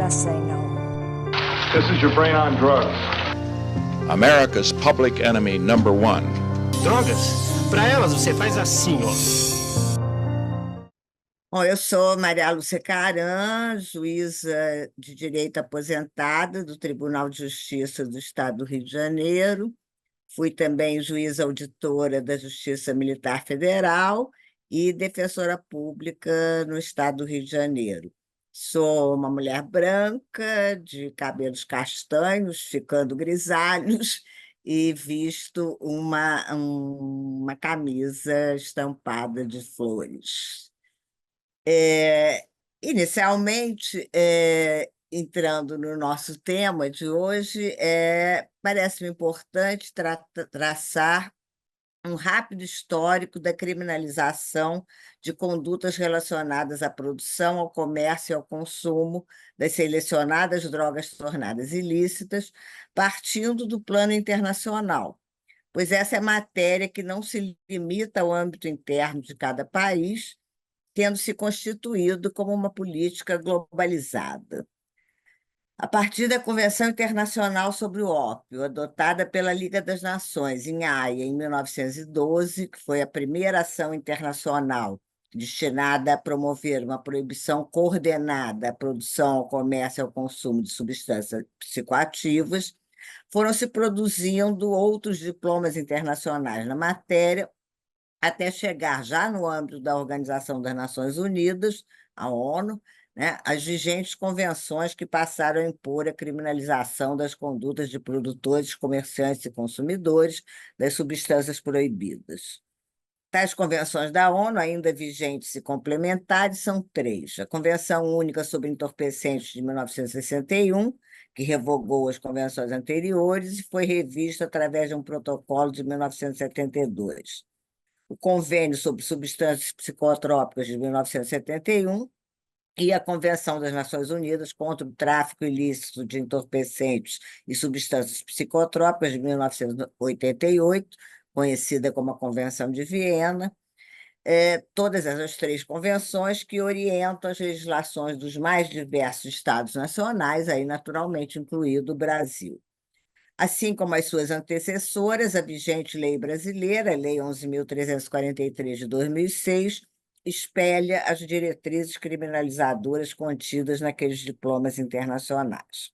já sei, não. This is your brain on drugs. America's public enemy number one. Drogas? Para elas você faz assim, ó. Bom, eu sou Maria Lúcia Caran, juíza de direito aposentada do Tribunal de Justiça do Estado do Rio de Janeiro. Fui também juíza auditora da Justiça Militar Federal e defensora pública no Estado do Rio de Janeiro. Sou uma mulher branca, de cabelos castanhos, ficando grisalhos, e visto uma camisa estampada de flores. Inicialmente, entrando no nosso tema de hoje, parece-me importante traçar um rápido histórico da criminalização de condutas relacionadas à produção, ao comércio e ao consumo das selecionadas drogas tornadas ilícitas, partindo do plano internacional, pois essa é matéria que não se limita ao âmbito interno de cada país, tendo se constituído como uma política globalizada. A partir da Convenção Internacional sobre o Ópio, adotada pela Liga das Nações, em Haia, em 1912, que foi a primeira ação internacional destinada a promover uma proibição coordenada à produção, ao comércio e ao consumo de substâncias psicoativas, foram se produzindo outros diplomas internacionais na matéria, até chegar já no âmbito da Organização das Nações Unidas, a ONU, né, as vigentes convenções que passaram a impor a criminalização das condutas de produtores, comerciantes e consumidores das substâncias proibidas. Tais convenções da ONU, ainda vigentes e complementares, são três. A Convenção Única sobre Entorpecentes de 1961, que revogou as convenções anteriores e foi revista através de um protocolo de 1972. O Convênio sobre Substâncias Psicotrópicas de 1971 e a Convenção das Nações Unidas contra o Tráfico Ilícito de Entorpecentes e Substâncias Psicotrópicas de 1988, conhecida como a Convenção de Viena. Todas essas três convenções que orientam as legislações dos mais diversos estados nacionais, aí naturalmente incluído o Brasil. Assim como as suas antecessoras, a vigente lei brasileira, a Lei 11.343 de 2006, espelha as diretrizes criminalizadoras contidas naqueles diplomas internacionais.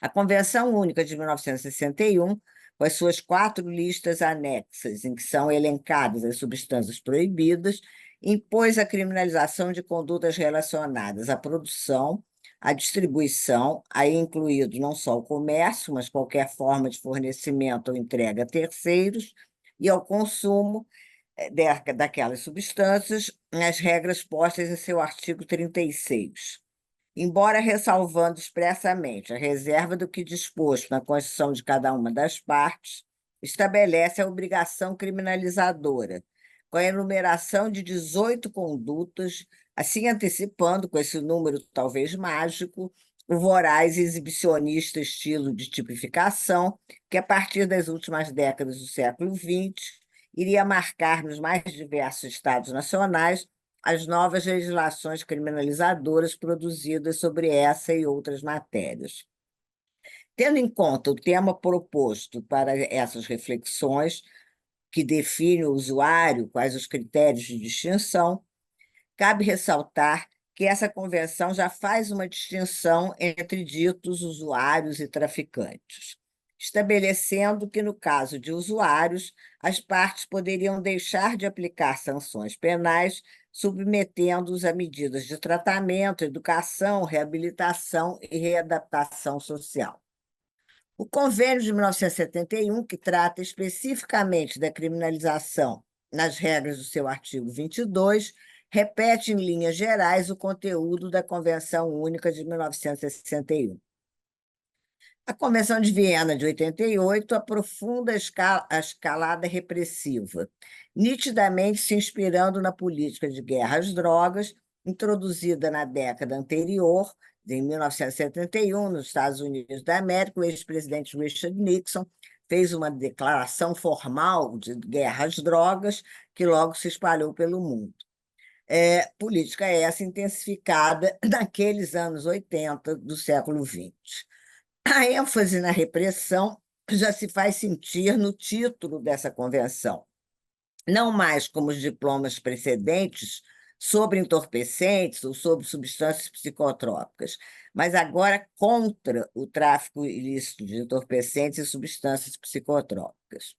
A Convenção Única de 1961, com as suas 4 listas anexas, em que são elencadas as substâncias proibidas, impôs a criminalização de condutas relacionadas à produção, à distribuição, aí incluído não só o comércio, mas qualquer forma de fornecimento ou entrega a terceiros, e ao consumo daquelas substâncias, nas regras postas em seu artigo 36. Embora ressalvando expressamente a reserva do que disposto na Constituição de cada uma das partes, estabelece a obrigação criminalizadora, com a enumeração de 18 condutas, assim antecipando, com esse número talvez mágico, o voraz e exibicionista estilo de tipificação que, a partir das últimas décadas do século XX, iria marcar nos mais diversos estados nacionais as novas legislações criminalizadoras produzidas sobre essa e outras matérias. Tendo em conta o tema proposto para essas reflexões, que define o usuário, quais os critérios de distinção, cabe ressaltar que essa convenção já faz uma distinção entre ditos usuários e traficantes, estabelecendo que, no caso de usuários, as partes poderiam deixar de aplicar sanções penais, submetendo-os a medidas de tratamento, educação, reabilitação e readaptação social. O Convênio de 1971, que trata especificamente da criminalização nas regras do seu artigo 22, repete em linhas gerais o conteúdo da Convenção Única de 1961. A Convenção de Viena de 88 aprofunda a escalada repressiva, nitidamente se inspirando na política de guerra às drogas, introduzida na década anterior, em 1971, nos Estados Unidos da América. O ex-presidente Richard Nixon fez uma declaração formal de guerra às drogas, que logo se espalhou pelo mundo. política essa intensificada naqueles anos 80 do século XX. A ênfase na repressão já se faz sentir no título dessa convenção, não mais como os diplomas precedentes sobre entorpecentes ou sobre substâncias psicotrópicas, mas agora contra o tráfico ilícito de entorpecentes e substâncias psicotrópicas.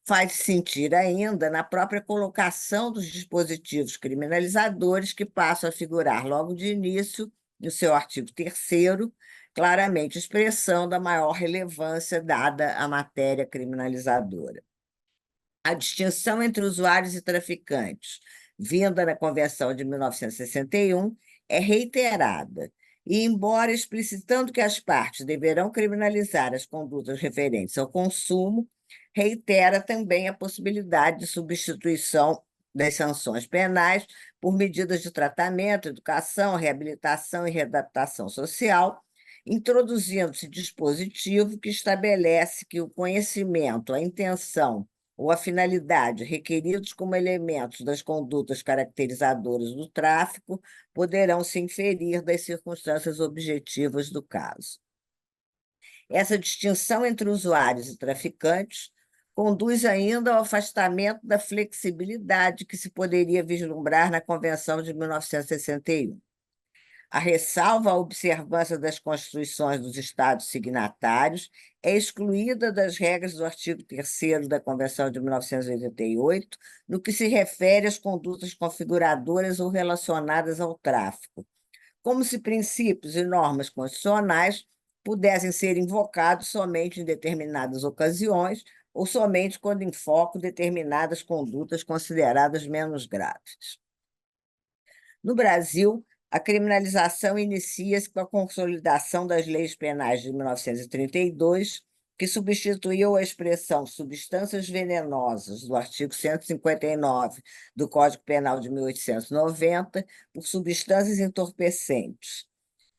Faz-se sentir ainda na própria colocação dos dispositivos criminalizadores que passam a figurar logo de início no seu artigo 3º, claramente expressão da maior relevância dada à matéria criminalizadora. A distinção entre usuários e traficantes, vinda na Convenção de 1961, é reiterada, e, embora explicitando que as partes deverão criminalizar as condutas referentes ao consumo, reitera também a possibilidade de substituição das sanções penais por medidas de tratamento, educação, reabilitação e readaptação social, introduzindo-se dispositivo que estabelece que o conhecimento, a intenção ou a finalidade requeridos como elementos das condutas caracterizadoras do tráfico poderão se inferir das circunstâncias objetivas do caso. Essa distinção entre usuários e traficantes conduz ainda ao afastamento da flexibilidade que se poderia vislumbrar na Convenção de 1961. A ressalva à observância das constituições dos Estados signatários é excluída das regras do artigo 3º da Convenção de 1988, no que se refere às condutas configuradoras ou relacionadas ao tráfico, como se princípios e normas constitucionais pudessem ser invocados somente em determinadas ocasiões ou somente quando enfocam determinadas condutas consideradas menos graves. No Brasil, a criminalização inicia-se com a consolidação das leis penais de 1932, que substituiu a expressão substâncias venenosas do artigo 159 do Código Penal de 1890 por substâncias entorpecentes.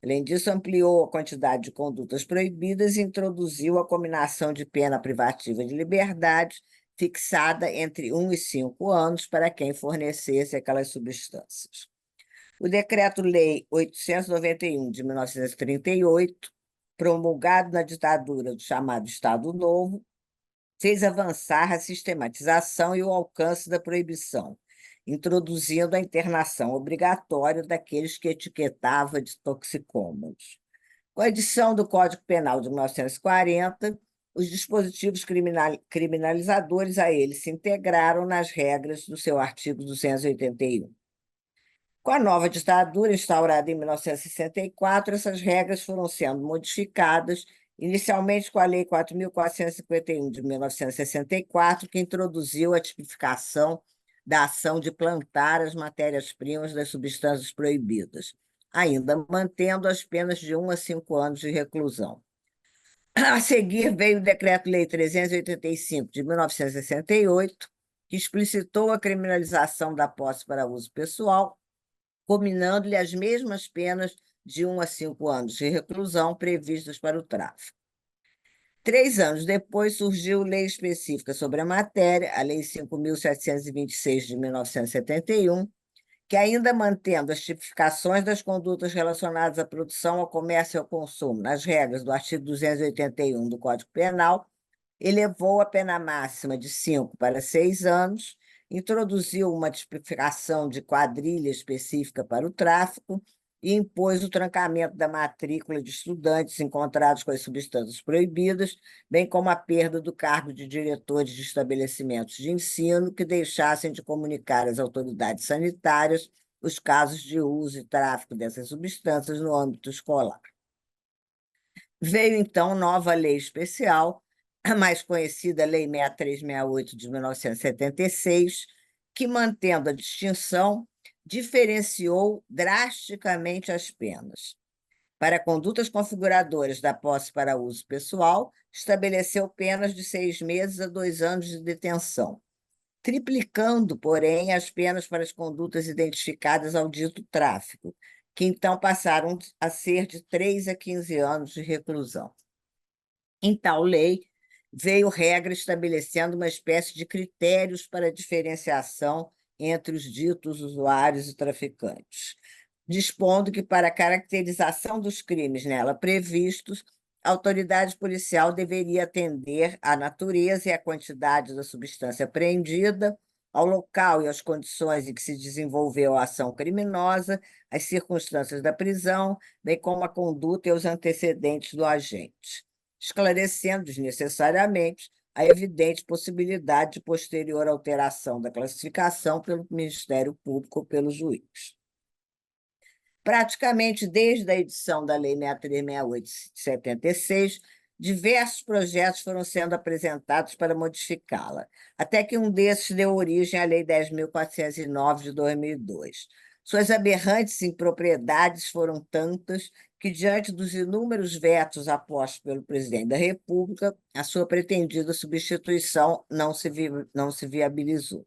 Além disso, ampliou a quantidade de condutas proibidas e introduziu a cominação de pena privativa de liberdade, fixada entre 1 e 5 anos para quem fornecesse aquelas substâncias. O Decreto-Lei 891, de 1938, promulgado na ditadura do chamado Estado Novo, fez avançar a sistematização e o alcance da proibição, introduzindo a internação obrigatória daqueles que etiquetava de toxicômanos. Com a edição do Código Penal de 1940, os dispositivos criminalizadores a ele se integraram nas regras do seu artigo 281. Com a nova ditadura instaurada em 1964, essas regras foram sendo modificadas, inicialmente com a Lei 4.451, de 1964, que introduziu a tipificação da ação de plantar as matérias-primas das substâncias proibidas, ainda mantendo as penas de 1 a 5 anos de reclusão. A seguir veio o Decreto-Lei 385, de 1968, que explicitou a criminalização da posse para uso pessoal, combinando-lhe as mesmas penas de 1 a 5 anos de reclusão previstas para o tráfico. 3 anos depois, surgiu lei específica sobre a matéria, a Lei 5.726, de 1971, que, ainda mantendo as tipificações das condutas relacionadas à produção, ao comércio e ao consumo nas regras do artigo 281 do Código Penal, elevou a pena máxima de 5 para 6 anos, introduziu uma tipificação de quadrilha específica para o tráfico e impôs o trancamento da matrícula de estudantes encontrados com as substâncias proibidas, bem como a perda do cargo de diretores de estabelecimentos de ensino que deixassem de comunicar às autoridades sanitárias os casos de uso e tráfico dessas substâncias no âmbito escolar. Veio, então, nova lei especial, a mais conhecida Lei 6368, de 1976, que, mantendo a distinção, diferenciou drasticamente as penas. Para condutas configuradoras da posse para uso pessoal, estabeleceu penas de 6 meses a 2 anos de detenção, triplicando, porém, as penas para as condutas identificadas ao dito tráfico, que então passaram a ser de 3 a 15 anos de reclusão. Em tal lei, veio regra estabelecendo uma espécie de critérios para a diferenciação entre os ditos usuários e traficantes, dispondo que, para a caracterização dos crimes nela previstos, a autoridade policial deveria atender à natureza e à quantidade da substância apreendida, ao local e às condições em que se desenvolveu a ação criminosa, às circunstâncias da prisão, bem como a conduta e os antecedentes do agente, esclarecendo desnecessariamente a evidente possibilidade de posterior alteração da classificação pelo Ministério Público ou pelo juiz. Praticamente desde a edição da Lei 6368 de 76, diversos projetos foram sendo apresentados para modificá-la, até que um desses deu origem à Lei 10.409 de 2002. Suas aberrantes impropriedades foram tantas que, diante dos inúmeros vetos apostos pelo presidente da República, a sua pretendida substituição não se viabilizou.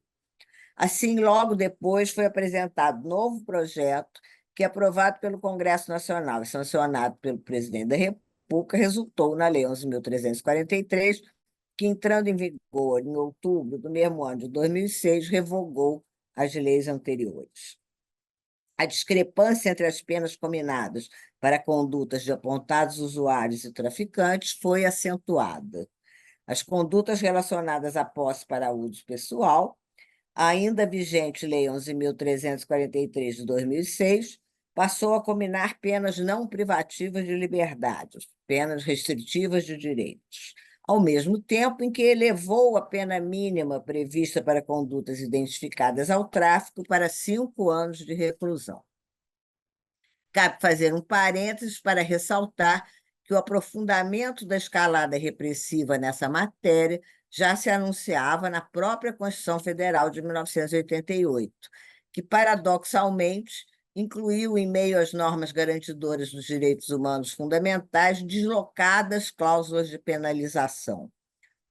Assim, logo depois, foi apresentado novo projeto que, aprovado pelo Congresso Nacional e sancionado pelo presidente da República, resultou na Lei 11.343, que, entrando em vigor em outubro do mesmo ano de 2006, revogou as leis anteriores. A discrepância entre as penas cominadas para condutas de apontados usuários e traficantes foi acentuada. As condutas relacionadas à posse para uso pessoal, a ainda vigente Lei 11.343 de 2006, passou a combinar penas não privativas de liberdade, penas restritivas de direitos, ao mesmo tempo em que elevou a pena mínima prevista para condutas identificadas ao tráfico para 5 anos de reclusão. Cabe fazer um parênteses para ressaltar que o aprofundamento da escalada repressiva nessa matéria já se anunciava na própria Constituição Federal de 1988, que, paradoxalmente, incluiu, em meio às normas garantidoras dos direitos humanos fundamentais, deslocadas cláusulas de penalização.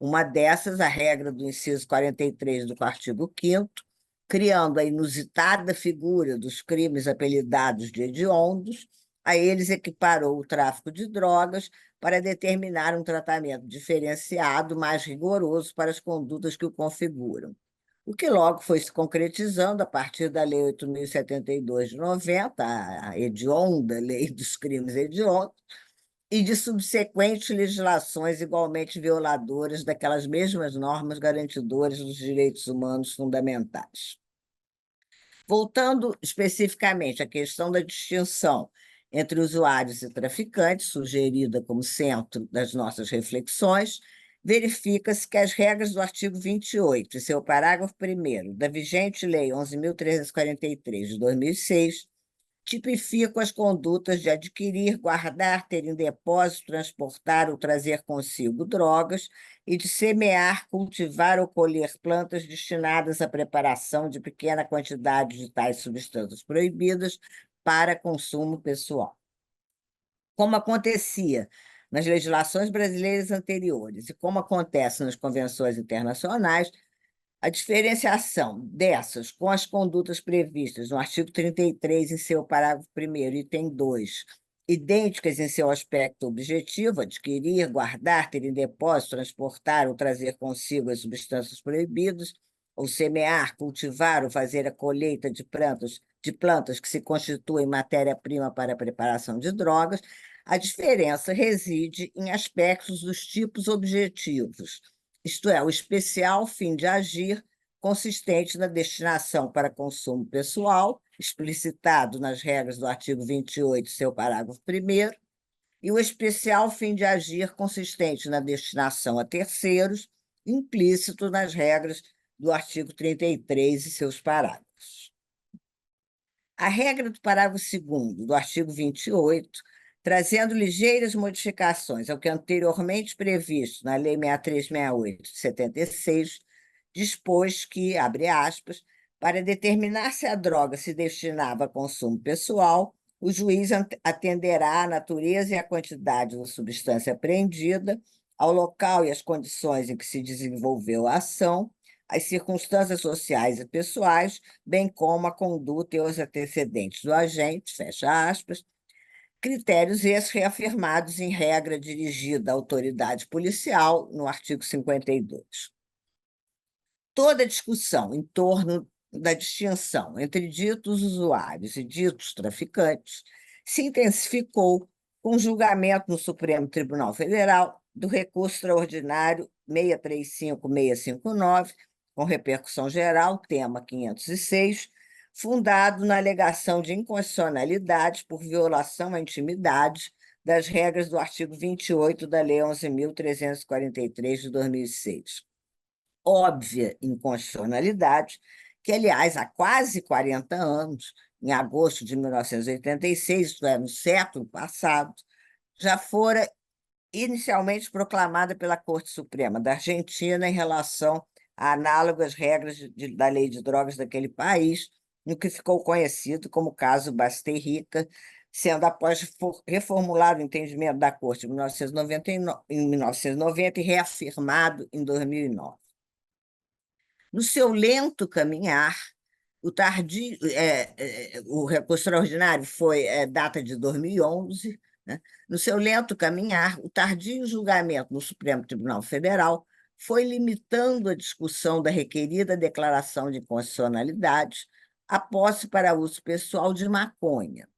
Uma dessas, a regra do inciso 43 do artigo 5º, criando a inusitada figura dos crimes apelidados de hediondos, a eles equiparou o tráfico de drogas para determinar um tratamento diferenciado, mais rigoroso para as condutas que o configuram, o que logo foi se concretizando a partir da Lei 8.072 de 90, a hedionda Lei dos Crimes Hediondos, e de subsequentes legislações igualmente violadoras daquelas mesmas normas garantidoras dos direitos humanos fundamentais. Voltando especificamente à questão da distinção entre usuários e traficantes, sugerida como centro das nossas reflexões, verifica-se que as regras do artigo 28, e seu parágrafo 1º, da vigente Lei 11.343 de 2006, tipificam as condutas de adquirir, guardar, ter em depósito, transportar ou trazer consigo drogas e de semear, cultivar ou colher plantas destinadas à preparação de pequena quantidade de tais substâncias proibidas para consumo pessoal. Como acontecia nas legislações brasileiras anteriores e como acontece nas convenções internacionais, a diferenciação dessas com as condutas previstas no artigo 33, em seu parágrafo 1º, item 2, idênticas em seu aspecto objetivo, adquirir, guardar, ter em depósito, transportar ou trazer consigo as substâncias proibidas, ou semear, cultivar ou fazer a colheita de plantas que se constituem matéria-prima para a preparação de drogas, a diferença reside em aspectos dos tipos objetivos, isto é, o especial fim de agir, consistente na destinação para consumo pessoal, explicitado nas regras do artigo 28, seu parágrafo 1º, e o especial fim de agir, consistente na destinação a terceiros, implícito nas regras do artigo 33 e seus parágrafos. A regra do parágrafo 2º do artigo 28, trazendo ligeiras modificações ao que anteriormente previsto na Lei 6368 de 76, dispôs que, abre aspas, para determinar se a droga se destinava a consumo pessoal, o juiz atenderá à natureza e à quantidade da substância apreendida, ao local e às condições em que se desenvolveu a ação, às circunstâncias sociais e pessoais, bem como a conduta e os antecedentes do agente, fecha aspas, critérios esses reafirmados em regra dirigida à autoridade policial, no artigo 52. Toda discussão em torno da distinção entre ditos usuários e ditos traficantes se intensificou com o julgamento no Supremo Tribunal Federal do recurso extraordinário 635.659, com repercussão geral, tema 506, fundado na alegação de inconstitucionalidade por violação à intimidade das regras do artigo 28 da Lei 11.343 de 2006. Óbvia inconstitucionalidade, que, aliás, há quase 40 anos, em agosto de 1986, isto é, no século passado, já fora inicialmente proclamada pela Corte Suprema da Argentina em relação a análogas regras da lei de drogas daquele país, no que ficou conhecido como caso Basterrica, sendo após reformulado o entendimento da Corte em 1990 e reafirmado em 2009. No seu lento caminhar, o recurso extraordinário foi data de 2011, né? No seu lento caminhar, o tardio julgamento no Supremo Tribunal Federal foi limitando a discussão da requerida declaração de inconstitucionalidade à posse para uso pessoal de maconha,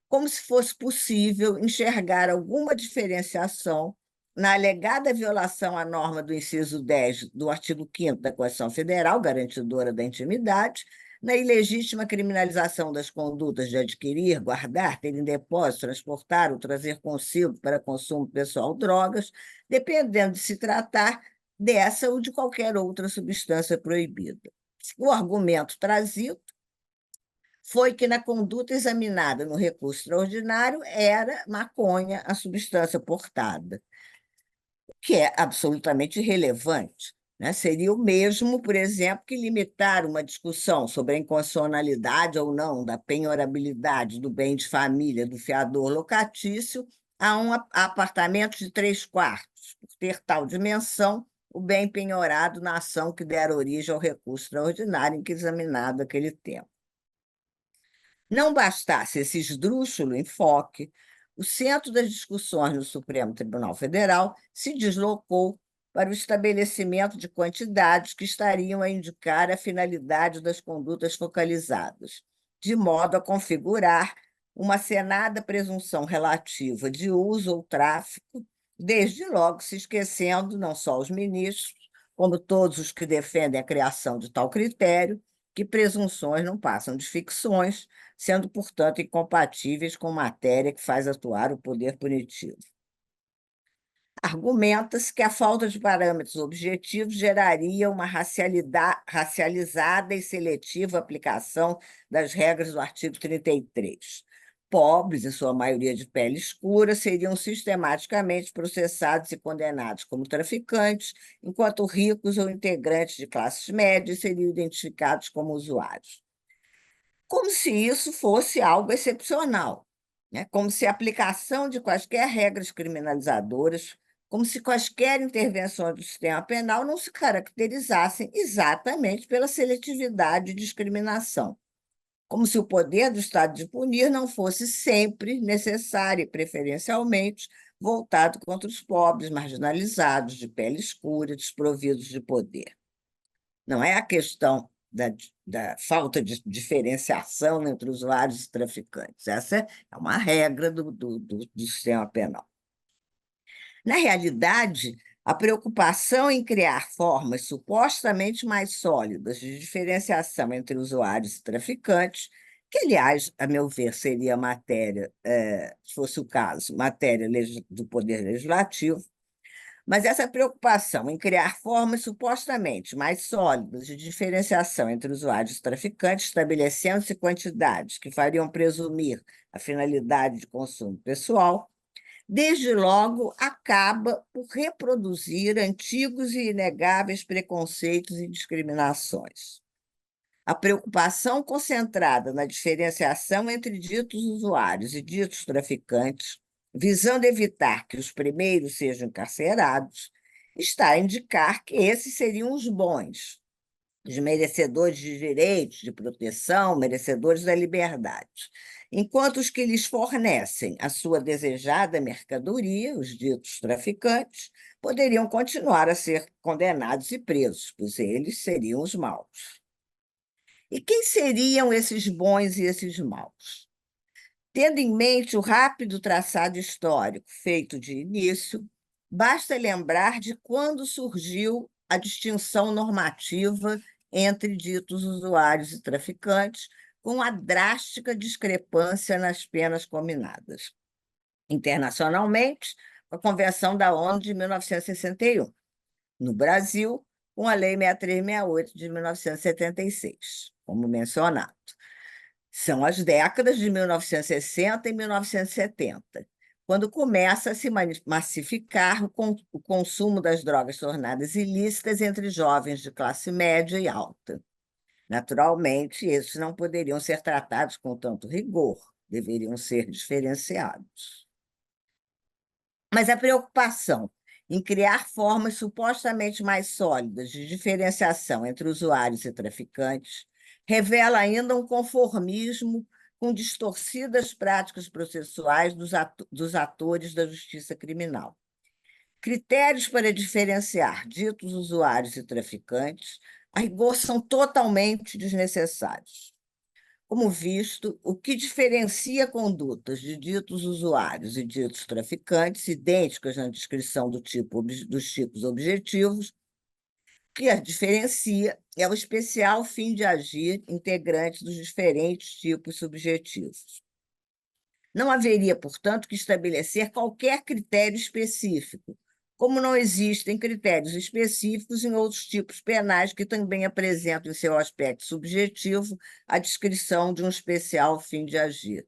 como se fosse possível enxergar alguma diferenciação na alegada violação à norma do inciso 10 do artigo 5º da Constituição Federal, garantidora da intimidade, na ilegítima criminalização das condutas de adquirir, guardar, ter em depósito, transportar ou trazer consigo para consumo pessoal drogas, dependendo de se tratar dessa ou de qualquer outra substância proibida. O argumento trazido foi que, na conduta examinada no recurso extraordinário, era maconha a substância portada, que é absolutamente irrelevante, né? Seria o mesmo, por exemplo, que limitar uma discussão sobre a inconstitucionalidade ou não da penhorabilidade do bem de família do fiador locatício a um apartamento de 3 quartos, por ter tal dimensão o bem penhorado na ação que der origem ao recurso extraordinário em que examinado aquele tema. Não bastasse esse esdrúxulo enfoque, o centro das discussões no Supremo Tribunal Federal se deslocou para o estabelecimento de quantidades que estariam a indicar a finalidade das condutas focalizadas, de modo a configurar uma cenada presunção relativa de uso ou tráfico, desde logo se esquecendo não só os ministros, como todos os que defendem a criação de tal critério, que presunções não passam de ficções, sendo, portanto, incompatíveis com matéria que faz atuar o poder punitivo. Argumenta-se que a falta de parâmetros objetivos geraria uma racializada e seletiva aplicação das regras do artigo 33. Pobres, em sua maioria de pele escura, seriam sistematicamente processados e condenados como traficantes, enquanto ricos ou integrantes de classes médias seriam identificados como usuários. Como se isso fosse algo excepcional, né? Como se a aplicação de quaisquer regras criminalizadoras, como se quaisquer intervenções do sistema penal não se caracterizassem exatamente pela seletividade e discriminação, como se o poder do Estado de punir não fosse sempre necessário e preferencialmente voltado contra os pobres, marginalizados, de pele escura, desprovidos de poder. Não é a questão da falta de diferenciação entre usuários e traficantes. Essa é uma regra do sistema penal. Na realidade, a preocupação em criar formas supostamente mais sólidas de diferenciação entre usuários e traficantes, que, aliás, a meu ver, seria matéria, se fosse o caso, matéria do Poder Legislativo, mas essa preocupação em criar formas supostamente mais sólidas de diferenciação entre usuários e traficantes, estabelecendo-se quantidades que fariam presumir a finalidade de consumo pessoal, desde logo acaba por reproduzir antigos e inegáveis preconceitos e discriminações. A preocupação concentrada na diferenciação entre ditos usuários e ditos traficantes, visando evitar que os primeiros sejam encarcerados, está a indicar que esses seriam os bons, os merecedores de direitos, de proteção, merecedores da liberdade, enquanto os que lhes fornecem a sua desejada mercadoria, os ditos traficantes, poderiam continuar a ser condenados e presos, pois eles seriam os maus. E quem seriam esses bons e esses maus? Tendo em mente o rápido traçado histórico feito de início, basta lembrar de quando surgiu a distinção normativa entre ditos usuários e traficantes, com a drástica discrepância nas penas cominadas. Internacionalmente, a Convenção da ONU de 1961. No Brasil, com a Lei 6368 de 1976, como mencionado. São as décadas de 1960 e 1970, quando começa a se massificar o consumo das drogas tornadas ilícitas entre jovens de classe média e alta. Naturalmente, esses não poderiam ser tratados com tanto rigor, deveriam ser diferenciados. Mas a preocupação em criar formas supostamente mais sólidas de diferenciação entre usuários e traficantes revela ainda um conformismo com distorcidas práticas processuais dos atores da justiça criminal. Critérios para diferenciar ditos usuários e traficantes, a rigor, são totalmente desnecessários. Como visto, o que diferencia condutas de ditos usuários e ditos traficantes, idênticas na descrição dos tipos objetivos, o que as diferencia é o especial fim de agir integrante dos diferentes tipos subjetivos. Não haveria, portanto, que estabelecer qualquer critério específico, como não existem critérios específicos em outros tipos penais que também apresentam em seu aspecto subjetivo a descrição de um especial fim de agir.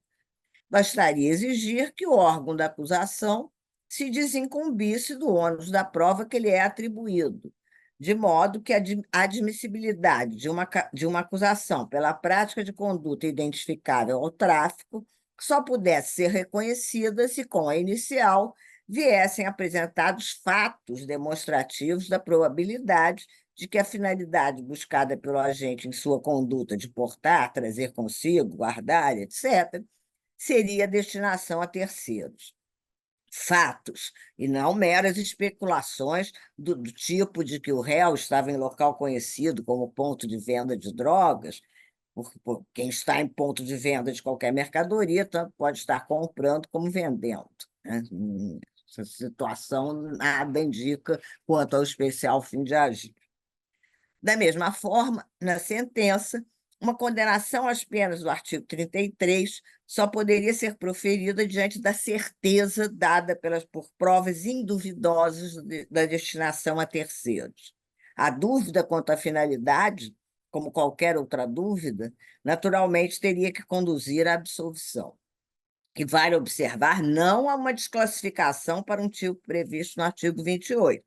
Bastaria exigir que o órgão da acusação se desincumbisse do ônus da prova que lhe é atribuído, de modo que a admissibilidade de uma acusação pela prática de conduta identificável ao tráfico só pudesse ser reconhecida se, com a inicial, viessem apresentados fatos demonstrativos da probabilidade de que a finalidade buscada pelo agente em sua conduta de portar, trazer consigo, guardar, etc., seria a destinação a terceiros. Fatos, e não meras especulações do tipo de que o réu estava em local conhecido como ponto de venda de drogas, porque quem está em ponto de venda de qualquer mercadoria tanto pode estar comprando como vendendo, né? Essa situação nada indica quanto ao especial fim de agir. Da mesma forma, na sentença, uma condenação às penas do artigo 33 só poderia ser proferida diante da certeza dada por provas induvidosas da destinação a terceiros. A dúvida quanto à finalidade, como qualquer outra dúvida, naturalmente teria que conduzir à absolvição. E vale observar, não há uma desclassificação para um tipo previsto no artigo 28,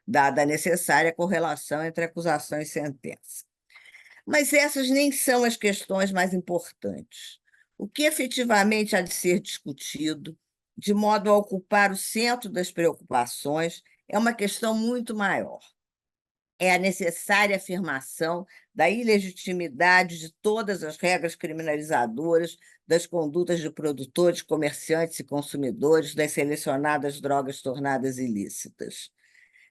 dada a necessária correlação entre acusação e sentença. Mas essas nem são as questões mais importantes. O que efetivamente há de ser discutido, de modo a ocupar o centro das preocupações, é uma questão muito maior. É a necessária afirmação da ilegitimidade de todas as regras criminalizadoras das condutas de produtores, comerciantes e consumidores das selecionadas drogas tornadas ilícitas.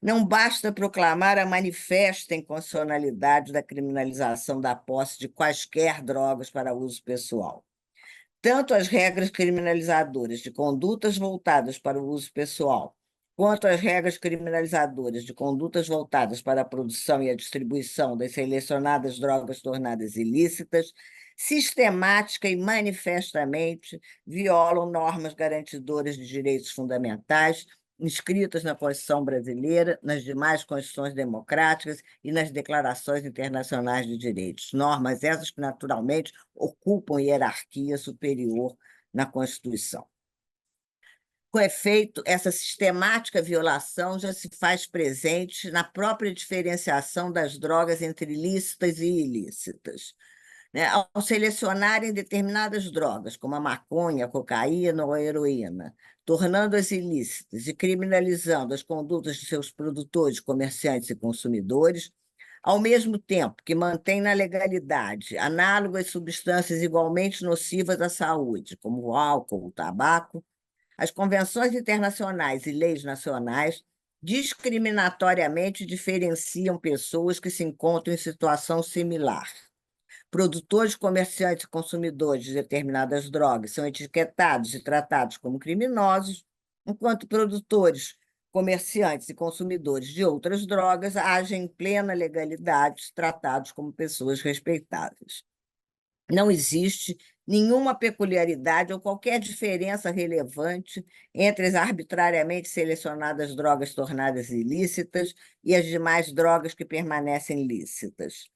Não basta proclamar a manifesta inconstitucionalidade da criminalização da posse de quaisquer drogas para uso pessoal. Tanto as regras criminalizadoras de condutas voltadas para o uso pessoal, quanto as regras criminalizadoras de condutas voltadas para a produção e a distribuição das selecionadas drogas tornadas ilícitas, sistemática e manifestamente violam normas garantidoras de direitos fundamentais inscritas na Constituição brasileira, nas demais constituições democráticas e nas declarações internacionais de direitos. Normas essas que, naturalmente, ocupam hierarquia superior na Constituição. Com efeito, essa sistemática violação já se faz presente na própria diferenciação das drogas entre lícitas e ilícitas. Ao selecionarem determinadas drogas, como a maconha, a cocaína ou a heroína, tornando-as ilícitas e criminalizando as condutas de seus produtores, comerciantes e consumidores, ao mesmo tempo que mantém na legalidade análogas substâncias igualmente nocivas à saúde, como o álcool, o tabaco, as convenções internacionais e leis nacionais discriminatoriamente diferenciam pessoas que se encontram em situação similar, Produtores, comerciantes e consumidores de determinadas drogas são etiquetados e tratados como criminosos, enquanto produtores, comerciantes e consumidores de outras drogas agem em plena legalidade, tratados como pessoas respeitáveis. Não existe nenhuma peculiaridade ou qualquer diferença relevante entre as arbitrariamente selecionadas drogas tornadas ilícitas e as demais drogas que permanecem lícitas.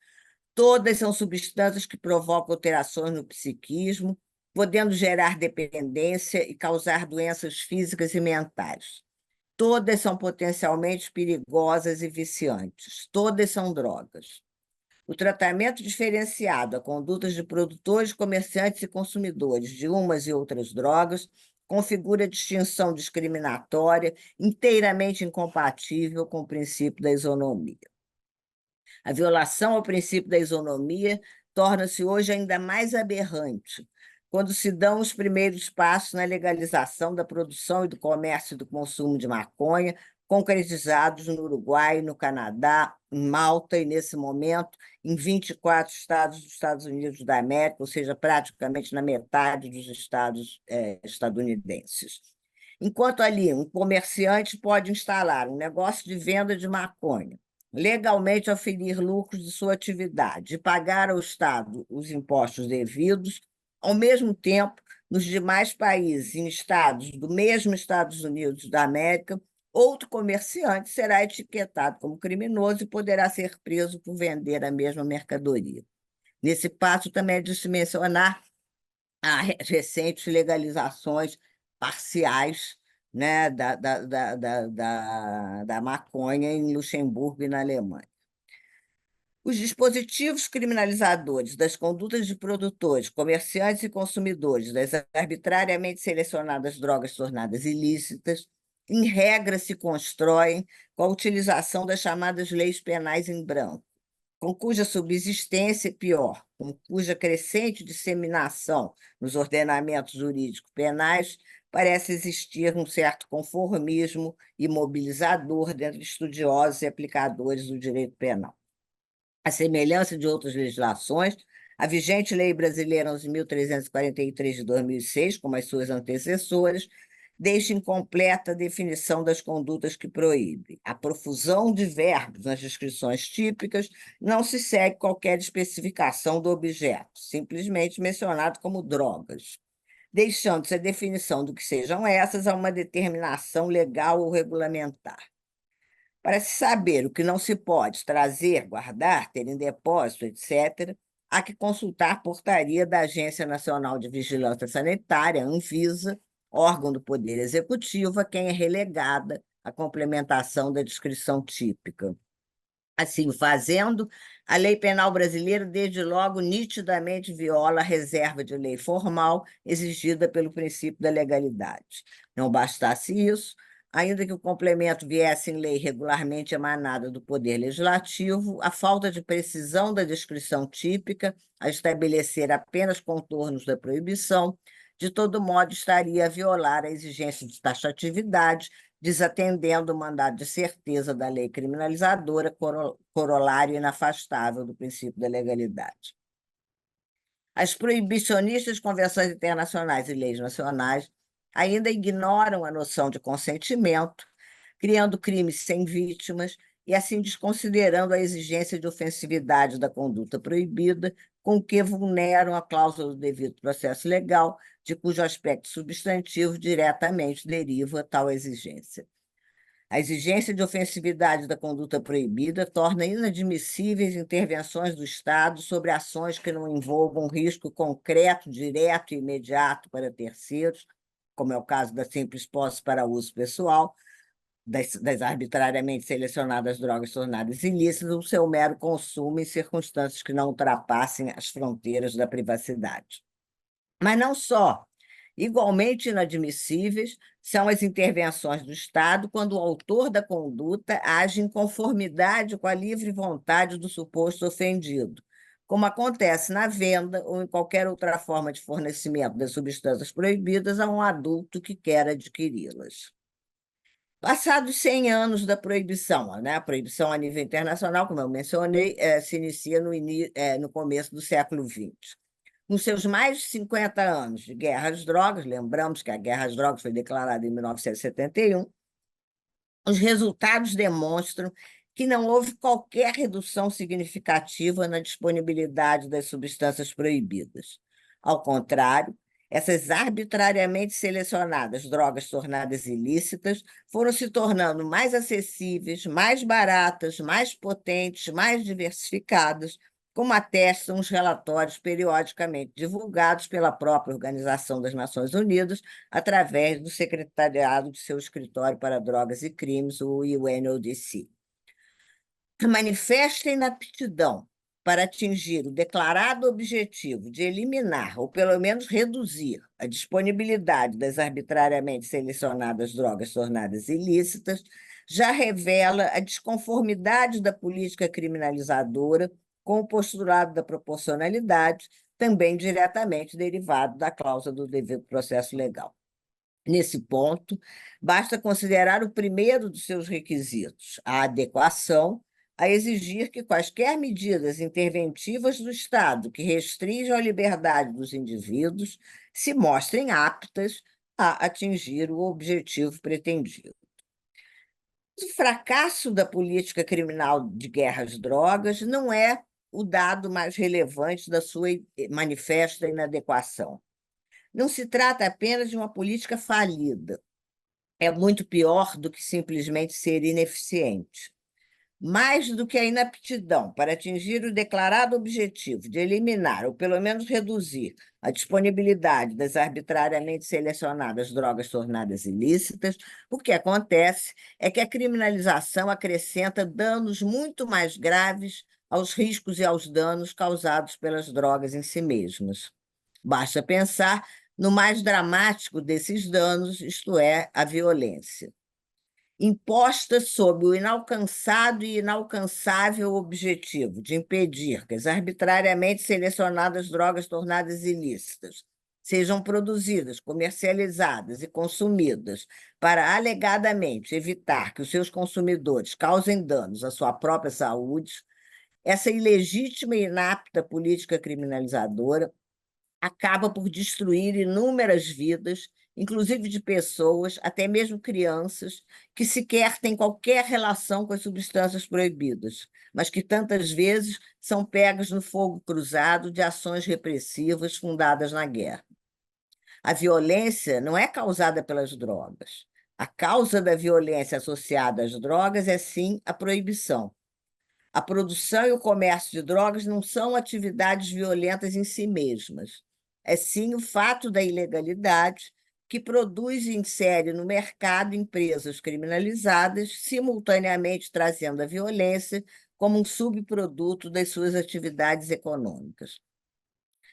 Todas são substâncias que provocam alterações no psiquismo, podendo gerar dependência e causar doenças físicas e mentais. Todas são potencialmente perigosas e viciantes. Todas são drogas. O tratamento diferenciado a condutas de produtores, comerciantes e consumidores de umas e outras drogas configura distinção discriminatória inteiramente incompatível com o princípio da isonomia. A violação ao princípio da isonomia torna-se hoje ainda mais aberrante quando se dão os primeiros passos na legalização da produção e do comércio e do consumo de maconha, concretizados no Uruguai, no Canadá, em Malta e, nesse momento, em 24 estados dos Estados Unidos da América, ou seja, praticamente na metade dos estados estadunidenses. Enquanto ali um comerciante pode instalar um negócio de venda de maconha, legalmente oferir lucros de sua atividade e pagar ao Estado os impostos devidos, ao mesmo tempo, nos demais países e estados do mesmo Estados Unidos da América, outro comerciante será etiquetado como criminoso e poderá ser preso por vender a mesma mercadoria. Nesse passo, também é de se mencionar as recentes legalizações parciais, né, da maconha em Luxemburgo e na Alemanha. Os dispositivos criminalizadores das condutas de produtores, comerciantes e consumidores das arbitrariamente selecionadas drogas tornadas ilícitas, em regra, se constroem com a utilização das chamadas leis penais em branco, com cuja subsistência, e pior, com cuja crescente disseminação nos ordenamentos jurídicos penais, parece existir um certo conformismo imobilizador dentre estudiosos e aplicadores do direito penal. À semelhança de outras legislações, a vigente Lei Brasileira 11.343 de 2006, como as suas antecessoras, deixa incompleta a definição das condutas que proíbe. A profusão de verbos nas descrições típicas não se segue qualquer especificação do objeto, simplesmente mencionado como drogas, deixando-se a definição do que sejam essas a uma determinação legal ou regulamentar. Para se saber o que não se pode trazer, guardar, ter em depósito, etc., há que consultar a portaria da Agência Nacional de Vigilância Sanitária, Anvisa, órgão do Poder Executivo, a quem é relegada a complementação da descrição típica. Assim, fazendo, a lei penal brasileira, desde logo, nitidamente viola a reserva de lei formal exigida pelo princípio da legalidade. Não bastasse isso, ainda que o complemento viesse em lei regularmente emanada do Poder Legislativo, a falta de precisão da descrição típica a estabelecer apenas contornos da proibição, de todo modo estaria a violar a exigência de taxatividade, desatendendo o mandado de certeza da lei criminalizadora, corolário inafastável do princípio da legalidade. As proibicionistas convenções internacionais e leis nacionais ainda ignoram a noção de consentimento, criando crimes sem vítimas e assim desconsiderando a exigência de ofensividade da conduta proibida, com que vulneram a cláusula do devido processo legal, de cujo aspecto substantivo diretamente deriva tal exigência. A exigência de ofensividade da conduta proibida torna inadmissíveis intervenções do Estado sobre ações que não envolvam risco concreto, direto e imediato para terceiros, como é o caso da simples posse para uso pessoal, das arbitrariamente selecionadas drogas tornadas ilícitas, o seu mero consumo em circunstâncias que não ultrapassem as fronteiras da privacidade. Mas não só. Igualmente inadmissíveis são as intervenções do Estado quando o autor da conduta age em conformidade com a livre vontade do suposto ofendido, como acontece na venda ou em qualquer outra forma de fornecimento das substâncias proibidas a um adulto que quer adquiri-las. Passados 100 anos da proibição, né? A proibição a nível internacional, como eu mencionei, se inicia no começo do século XX. Com seus mais de 50 anos de guerra às drogas, lembramos que a guerra às drogas foi declarada em 1971, os resultados demonstram que não houve qualquer redução significativa na disponibilidade das substâncias proibidas. Ao contrário, essas arbitrariamente selecionadas drogas tornadas ilícitas foram se tornando mais acessíveis, mais baratas, mais potentes, mais diversificadas, como atestam os relatórios periodicamente divulgados pela própria Organização das Nações Unidas, através do secretariado de seu escritório para drogas e crimes, o UNODC. A manifesta inaptidão para atingir o declarado objetivo de eliminar, ou pelo menos reduzir, a disponibilidade das arbitrariamente selecionadas drogas tornadas ilícitas, já revela a desconformidade da política criminalizadora com o postulado da proporcionalidade, também diretamente derivado da cláusula do devido processo legal. Nesse ponto, basta considerar o primeiro dos seus requisitos, a adequação, a exigir que quaisquer medidas interventivas do Estado que restringam a liberdade dos indivíduos se mostrem aptas a atingir o objetivo pretendido. O fracasso da política criminal de guerra às drogas não é o dado mais relevante da sua manifesta inadequação. Não se trata apenas de uma política falida. É muito pior do que simplesmente ser ineficiente. Mais do que a inaptidão para atingir o declarado objetivo de eliminar, ou pelo menos reduzir, a disponibilidade das arbitrariamente selecionadas drogas tornadas ilícitas, o que acontece é que a criminalização acrescenta danos muito mais graves aos riscos e aos danos causados pelas drogas em si mesmas. Basta pensar no mais dramático desses danos, isto é, a violência. Imposta sob o inalcançado e inalcançável objetivo de impedir que as arbitrariamente selecionadas drogas tornadas ilícitas sejam produzidas, comercializadas e consumidas para, alegadamente, evitar que os seus consumidores causem danos à sua própria saúde, essa ilegítima e inapta política criminalizadora acaba por destruir inúmeras vidas, inclusive de pessoas, até mesmo crianças, que sequer têm qualquer relação com as substâncias proibidas, mas que tantas vezes são pegas no fogo cruzado de ações repressivas fundadas na guerra. A violência não é causada pelas drogas. A causa da violência associada às drogas é, sim, a proibição. A produção e o comércio de drogas não são atividades violentas em si mesmas. É sim o fato da ilegalidade que produz e insere no mercado empresas criminalizadas, simultaneamente trazendo a violência como um subproduto das suas atividades econômicas.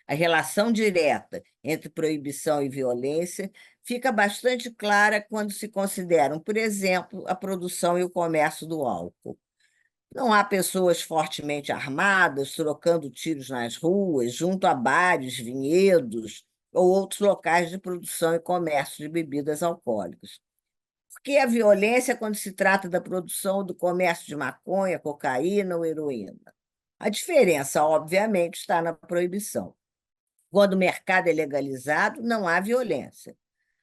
A relação direta entre proibição e violência fica bastante clara quando se consideram, por exemplo, a produção e o comércio do álcool. Não há pessoas fortemente armadas trocando tiros nas ruas, junto a bares, vinhedos ou outros locais de produção e comércio de bebidas alcoólicas. Por que a violência quando se trata da produção ou do comércio de maconha, cocaína ou heroína? A diferença, obviamente, está na proibição. Quando o mercado é legalizado, não há violência.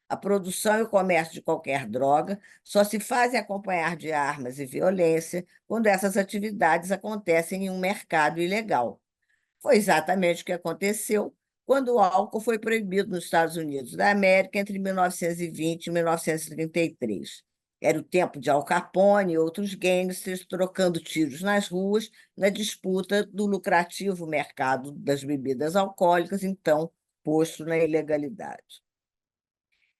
A produção e o comércio de qualquer droga só se fazem acompanhar de armas e violência quando essas atividades acontecem em um mercado ilegal. Foi exatamente o que aconteceu quando o álcool foi proibido nos Estados Unidos da América entre 1920 e 1933. Era o tempo de Al Capone e outros gangsters trocando tiros nas ruas na disputa do lucrativo mercado das bebidas alcoólicas, então posto na ilegalidade.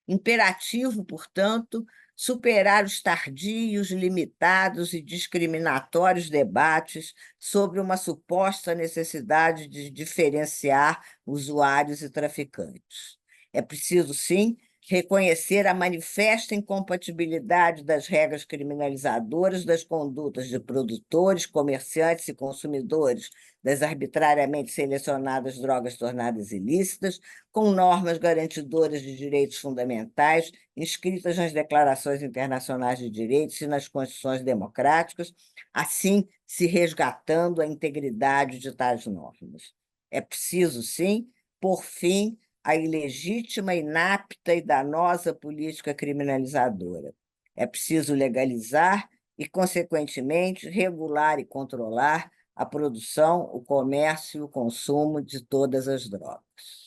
Imperativo, portanto, superar os tardios, limitados e discriminatórios debates sobre uma suposta necessidade de diferenciar usuários e traficantes. É preciso, sim, reconhecer a manifesta incompatibilidade das regras criminalizadoras das condutas de produtores, comerciantes e consumidores das arbitrariamente selecionadas drogas tornadas ilícitas, com normas garantidoras de direitos fundamentais inscritas nas declarações internacionais de direitos e nas constituições democráticas, assim se resgatando a integridade de tais normas. É preciso, sim, por fim a ilegítima, inapta e danosa política criminalizadora. É preciso legalizar e, consequentemente, regular e controlar a produção, o comércio e o consumo de todas as drogas.